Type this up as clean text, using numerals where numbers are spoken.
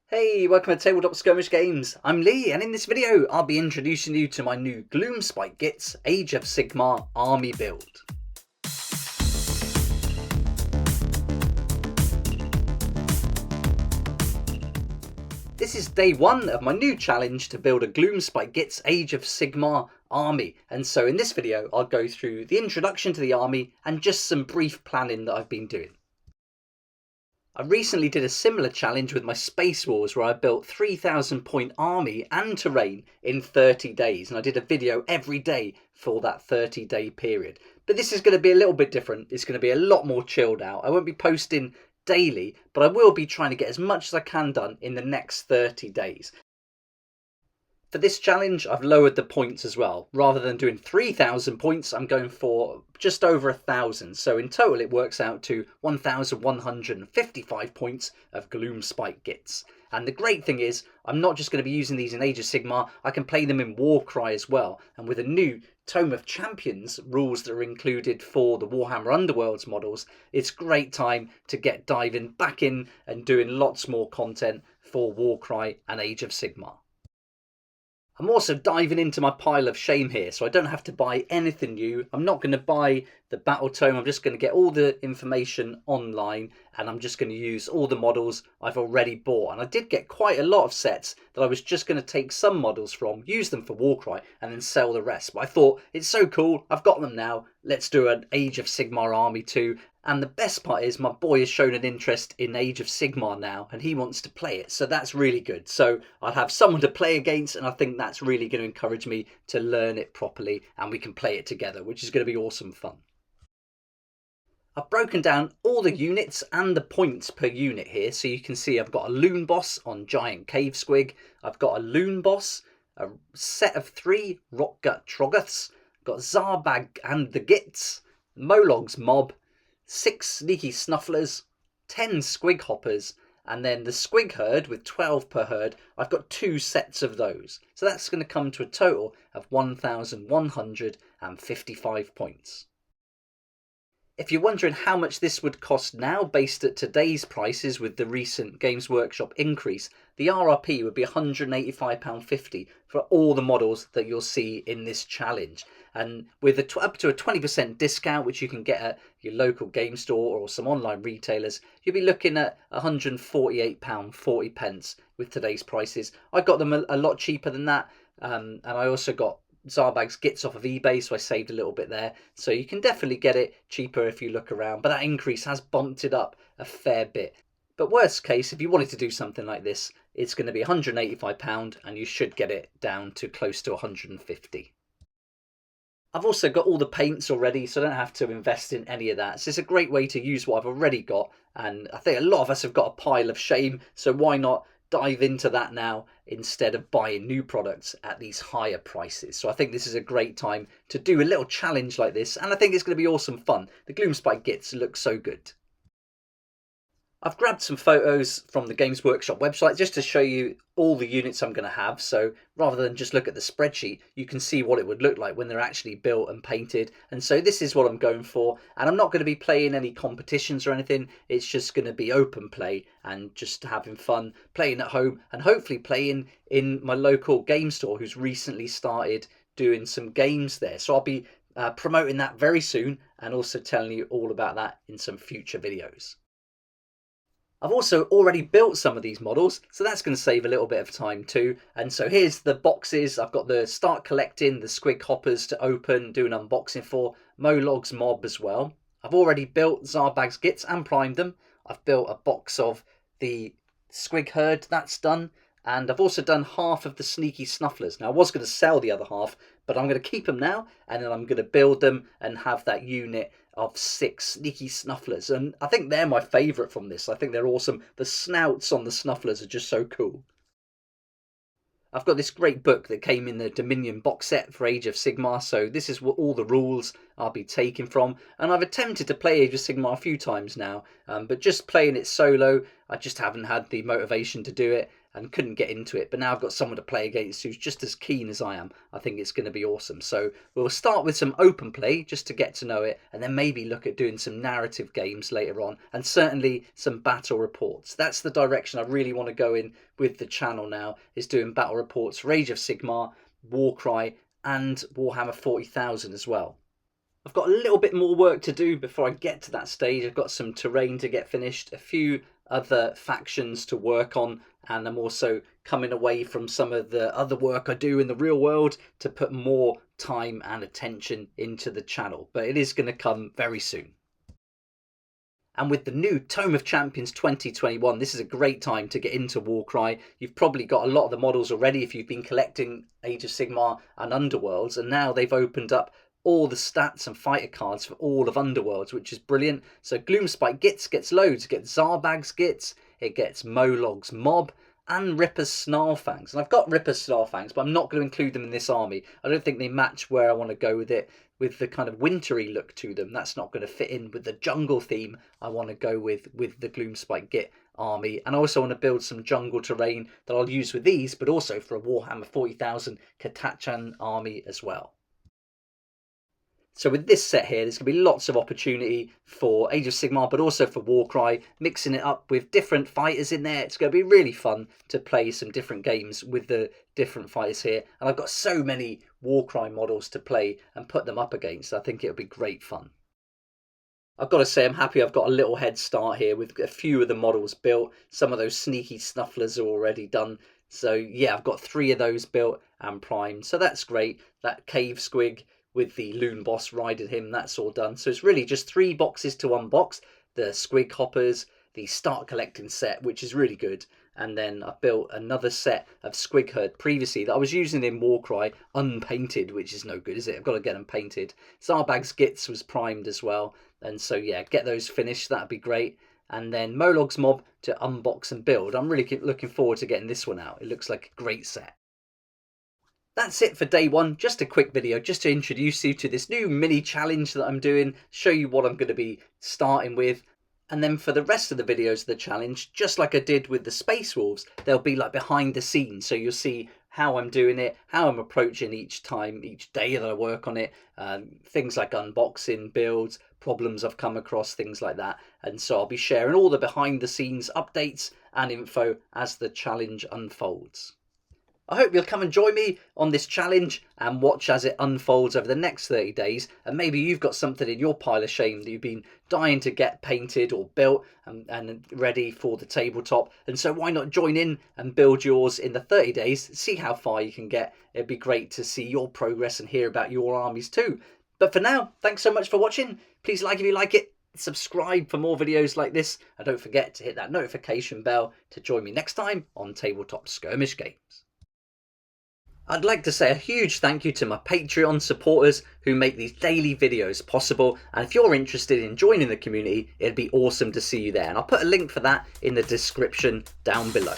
Hey, welcome to Tabletop Skirmish Games. I'm Lee, and in this video, I'll be introducing you to my new GLOOMSPITE GITZ Age of Sigmar army build. This is day one of my new challenge to build a GLOOMSPITE GITZ Age of Sigmar army, and so in this video, I'll go through the introduction to the army and just some brief planning that I've been doing. I recently did a similar challenge with my Space Wars where I built 3,000 point army and terrain in 30 days, and I did a video every day for that 30-day period. But this is going to be a little bit different. It's going to be a lot more chilled out. I won't be posting daily, but I will be trying to get as much as I can done in the next 30 days. For this challenge, I've lowered the points as well. Rather than doing 3,000 points, I'm going for just over 1,000. So in total, it works out to 1,155 points of GLOOMSPITE GITZ. And the great thing is, I'm not just going to be using these in Age of Sigmar, I can play them in Warcry as well. And with a new Tome of Champions rules that are included for the Warhammer Underworlds models, it's a great time to get diving back in and doing lots more content for Warcry and Age of Sigmar. I'm also diving into my pile of shame here, so I don't have to buy anything new. I'm not going to buy the battle tome. I'm just going to get all the information online, and I'm just going to use all the models I've already bought. And I did get quite a lot of sets that I was just going to take some models from, use them for Warcry, and then sell the rest. But I thought, it's so cool, I've got them now. Let's do an Age of Sigmar army too. And the best part is my boy has shown an interest in Age of Sigmar now, and he wants to play it, so that's really good. So I'll have someone to play against, and I think that's really going to encourage me to learn it properly, and we can play it together, which is going to be awesome fun. I've broken down all the units and the points per unit here, so you can see I've got a Loon Boss on Giant Cave Squig, I've got a Loon Boss, a set of 3 Rockgut Troggoths, got Zarbag and the Gitz, Molog's Mob, 6 Sneaky Snufflers, 10 Squig Hoppers, and then the Squig Herd with 12 per herd. I've got 2 sets of those. So that's going to come to a total of 1,155 points. If you're wondering how much this would cost now based at today's prices with the recent Games Workshop increase, the RRP would be £185.50 for all the models that you'll see in this challenge. And with up to a 20% discount, which you can get at your local game store or some online retailers, you'll be looking at £148.40 with today's prices. I got them a lot cheaper than that, and I also got Zarbag's Gitz off of eBay, so I saved a little bit there. So you can definitely get it cheaper if you look around, but that increase has bumped it up a fair bit. But worst case, if you wanted to do something like this, it's going to be £185 and you should get it down to close to £150. I've also got all the paints already, so I don't have to invest in any of that. So it's a great way to use what I've already got, and I think a lot of us have got a pile of shame, so why not dive into that now instead of buying new products at these higher prices. So I think this is a great time to do a little challenge like this, and I think it's going to be awesome fun. The GLOOMSPITE GITZ looks so good. I've grabbed some photos from the Games Workshop website just to show you all the units I'm going to have. So rather than just look at the spreadsheet, you can see what it would look like when they're actually built and painted. And so this is what I'm going for. And I'm not going to be playing any competitions or anything. It's just going to be open play and just having fun playing at home and hopefully playing in my local game store who's recently started doing some games there. So I'll be promoting that very soon and also telling you all about that in some future videos. I've also already built some of these models, so that's going to save a little bit of time too. And so here's the boxes. I've got the start collecting, the Squig Hoppers to open, do an unboxing for, Molog's Mob as well. I've already built Zarbag's Gitz and primed them. I've built a box of the Squig Herd, that's done. And I've also done half of the Sneaky Snufflers. Now I was going to sell the other half, but I'm going to keep them now, and then I'm going to build them and have that unit of 6 Sneaky Snufflers. And I think they're my favourite from this. I think they're awesome. The snouts on the Snufflers are just so cool. I've got this great book that came in the Dominion box set for Age of Sigmar, so this is what all the rules I'll be taking from. And I've attempted to play Age of Sigmar a few times now, but just playing it solo, I just haven't had the motivation to do it and couldn't get into it. But now I've got someone to play against who's just as keen as I am. I think it's going to be awesome. So we'll start with some open play just to get to know it, and then maybe look at doing some narrative games later on, and certainly some battle reports. That's the direction I really want to go in with the channel now, is doing battle reports for Age of Sigmar, Warcry and Warhammer 40,000 as well. I've got a little bit more work to do before I get to that stage. I've got some terrain to get finished, a few other factions to work on, and I'm also coming away from some of the other work I do in the real world to put more time and attention into the channel. But it is going to come very soon. And with the new Tome of Champions 2021, this is a great time to get into Warcry. You've probably got a lot of the models already if you've been collecting Age of Sigmar and Underworlds, and now they've opened up all the stats and fighter cards for all of Underworlds, which is brilliant. So GLOOMSPITE GITZ gets loads. It gets Zarbag's GITZ, it gets Molog's Mob, and Ripper's Snarlfangs. And I've got Ripper's Snarlfangs, but I'm not going to include them in this army. I don't think they match where I want to go with it, with the kind of wintry look to them. That's not going to fit in with the jungle theme I want to go with the GLOOMSPITE GITZ army. And I also want to build some jungle terrain that I'll use with these, but also for a Warhammer 40,000 Katachan army as well. So with this set here, there's going to be lots of opportunity for Age of Sigmar, but also for Warcry, mixing it up with different fighters in there. It's going to be really fun to play some different games with the different fighters here. And I've got so many Warcry models to play and put them up against. I think it'll be great fun. I've got to say I'm happy I've got a little head start here with a few of the models built. Some of those sneaky snufflers are already done. So yeah, I've got 3 of those built and primed. So that's great. That cave squig with the loon boss riding him, that's all done. So it's really just 3 boxes to unbox. The squig hoppers, the start collecting set, which is really good. And then I built another set of squig herd previously that I was using in Warcry, unpainted, which is no good, is it? I've got to get them painted. Zarbag's GITZ was primed as well. And so yeah, get those finished, that'd be great. And then Molog's Mob to unbox and build. I'm really looking forward to getting this one out. It looks like a great set. That's it for day 1, just a quick video just to introduce you to this new mini challenge that I'm doing, show you what I'm going to be starting with. And then for the rest of the videos of the challenge, just like I did with the Space Wolves, they'll be like behind the scenes. So you'll see how I'm doing it, how I'm approaching each time, each day that I work on it, things like unboxing, builds, problems I've come across, things like that. And so I'll be sharing all the behind the scenes updates and info as the challenge unfolds. I hope you'll come and join me on this challenge and watch as it unfolds over the next 30 days. And maybe you've got something in your pile of shame that you've been dying to get painted or built and ready for the tabletop. And so why not join in and build yours in the 30 days, see how far you can get. It'd be great to see your progress and hear about your armies too. But for now, thanks so much for watching. Please like if you like it. Subscribe for more videos like this. And don't forget to hit that notification bell to join me next time on Tabletop Skirmish Games. I'd like to say a huge thank you to my Patreon supporters who make these daily videos possible, and if you're interested in joining the community, it'd be awesome to see you there, and I'll put a link for that in the description down below.